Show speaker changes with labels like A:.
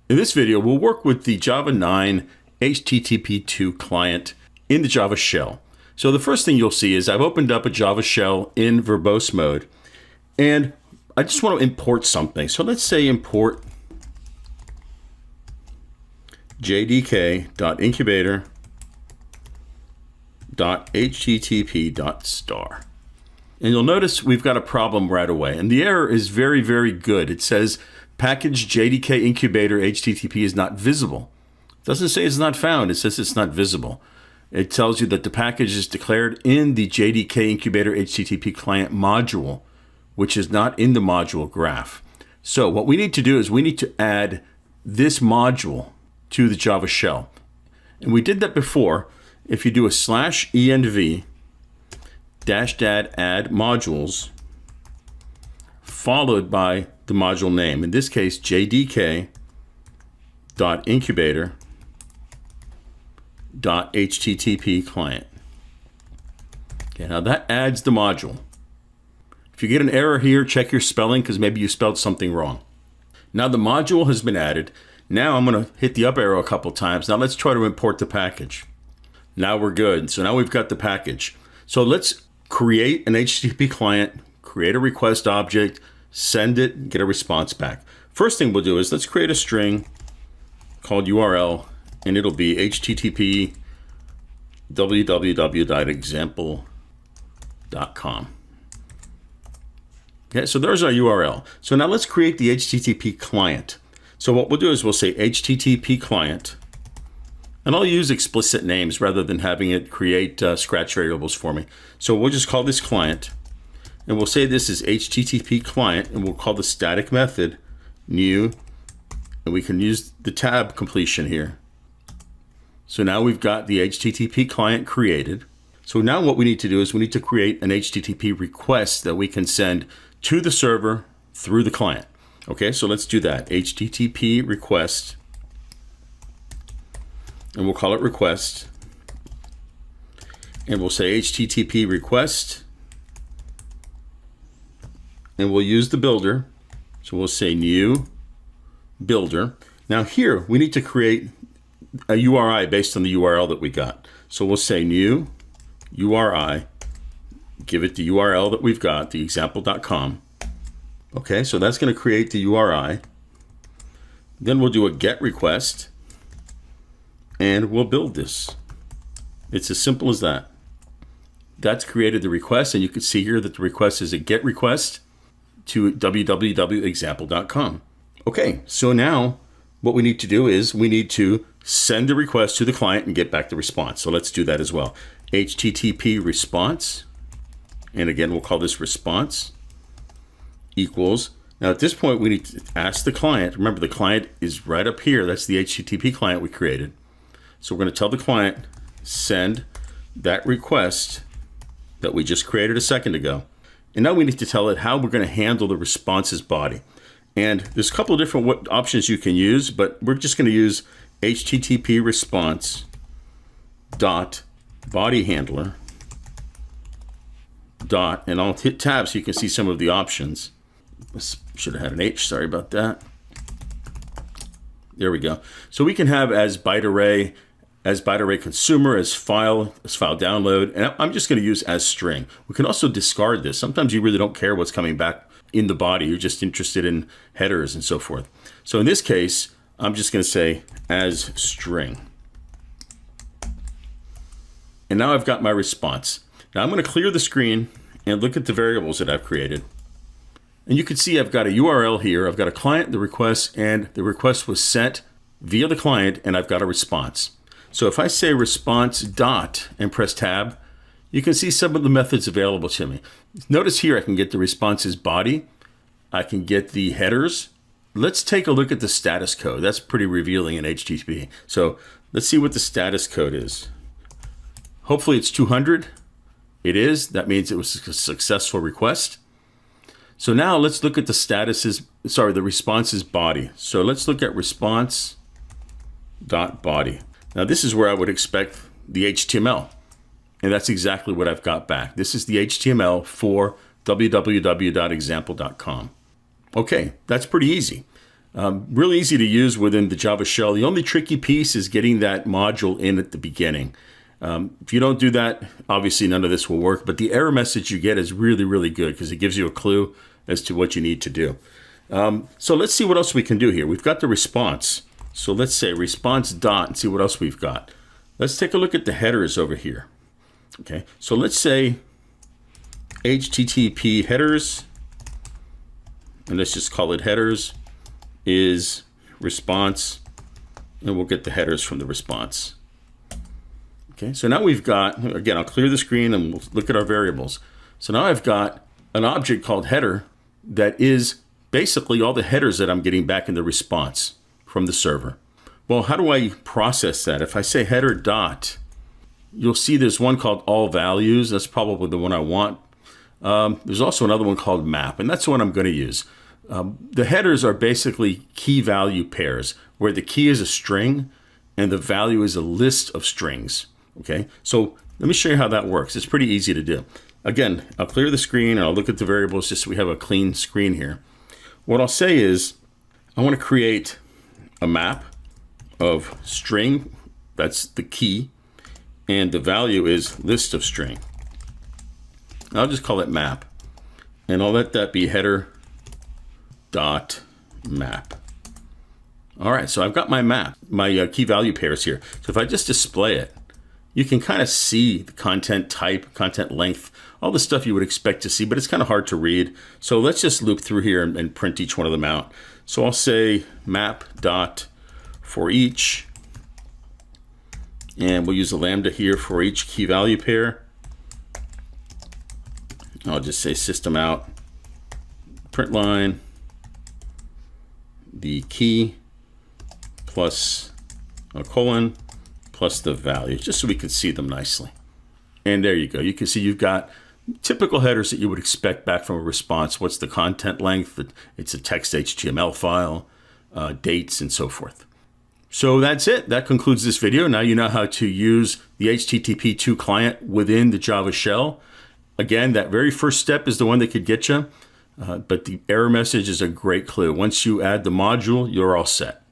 A: In this video, we'll work with the Java 9 HTTP2 client in the Java shell. So the first thing you'll see is I've opened up a Java shell in verbose mode, and I just want to import something. So let's say import jdk.incubator.http.star. And you'll notice we've got a problem right away. And the error is very, very good. It says package JDK incubator HTTP is not visible. It doesn't say it's not found. It says it's not visible. It tells you that the package is declared in the JDK incubator HTTP client module, which is not in the module graph. So what we need to do is we need to add this module to the Java shell. And we did that before. If you do a /env -add modules followed by the module name, in this case jdk.incubator.http client. Okay, now that adds the module. If you get an error here, check your spelling because maybe you spelled something wrong. Now the module has been added. Now I'm going to hit the up arrow a couple times. Now let's try to import the package. Now we're good. So now we've got the package. So let's create an HTTP client, create a request object, send it, get a response back. First thing we'll do is let's create a string called URL, and it'll be http www.example.com. Okay, so there's our URL. So now let's create the HTTP client. So what we'll do is we'll say HTTP client, and I'll use explicit names rather than having it create scratch variables for me. So we'll just call this client, and we'll say this is HTTP client, and we'll call the static method new, and we can use the tab completion here. So now we've got the HTTP client created. So now what we need to do is we need to create an HTTP request that we can send to the server through the client. Okay, so let's do that. HTTP request, and we'll call it request, and we'll say HTTP request, and we'll use the builder. So we'll say new builder. Now here we need to create a URI based on the URL that we got. So we'll say new URI, give it the URL that we've got, the example.com. Okay, so that's going to create the URI. Then we'll do a GET request, and we'll build this. It's as simple as that. That's created the request, and you can see here that the request is a GET request to www.example.com. Okay, so now what we need to do is we need to send the request to the client and get back the response. So let's do that as well. HTTP response, and again, we'll call this response equals. Now at this point, we need to ask the client. Remember, the client is right up here. That's the HTTP client we created. So we're going to tell the client, send that request that we just created a second ago. And now we need to tell it how we're going to handle the responses body. And there's a couple of different options you can use, but we're just going to use HTTP response dot body handler dot, and I'll hit tab so you can see some of the options. Should have had an H, sorry about that. There we go. So we can have as byte array consumer, as file download, and I'm just going to use as string. We can also discard this. Sometimes you really don't care what's coming back in the body. You're just interested in headers and so forth. So in this case, I'm just going to say as string. And now I've got my response. Now I'm going to clear the screen and look at the variables that I've created. And you can see I've got a URL here. I've got a client, the request, and the request was sent via the client, and I've got a response. So if I say response dot and press tab, you can see some of the methods available to me. Notice here I can get the responses body. I can get the headers. Let's take a look at the status code. That's pretty revealing in HTTP. So let's see what the status code is. Hopefully it's 200. It is. That means it was a successful request. So now let's look at the the responses body. So let's look at response.body. Now this is where I would expect the HTML. And that's exactly what I've got back. This is the HTML for www.example.com. Okay, that's pretty easy. Really easy to use within the Java shell. The only tricky piece is getting that module in at the beginning. If you don't do that, obviously none of this will work, but the error message you get is really, really good because it gives you a clue as to what you need to do. So let's see what else we can do here. We've got the response. So let's say response dot and see what else we've got. Let's take a look at the headers over here. Okay, so let's say HTTP headers, and let's just call it headers, is response, and we'll get the headers from the response. Okay, so now we've got, again, I'll clear the screen and we'll look at our variables. So now I've got an object called header that is basically all the headers that I'm getting back in the response from the server. Well, how do I process that? If I say header dot, you'll see there's one called all values. That's probably the one I want. There's also another one called map, and that's the one I'm going to use. The headers are basically key value pairs, where the key is a string and the value is a list of strings. Okay, so let me show you how that works. It's pretty easy to do. Again, I'll clear the screen and I'll look at the variables just so we have a clean screen here. What I'll say is I want to create a map of string, that's the key, and the value is list of string. I'll just call it map, and I'll let that be header dot map. All right, so I've got my map, my key value pairs here. So if I just display it, you can kind of see the content type, content length, all the stuff you would expect to see, but it's kind of hard to read. So let's just loop through here and print each one of them out. So I'll say map dot for each, and we'll use a lambda here for each key value pair. I'll just say system out, print line, the key plus a colon plus the value, just so we can see them nicely. And there you go. You can see you've got typical headers that you would expect back from a response. What's the content length? It's a text HTML file, dates, and so forth. So that's it. That concludes this video. Now you know how to use the HTTP2 client within the Java shell. Again, that very first step is the one that could get you, but the error message is a great clue. Once you add the module, you're all set.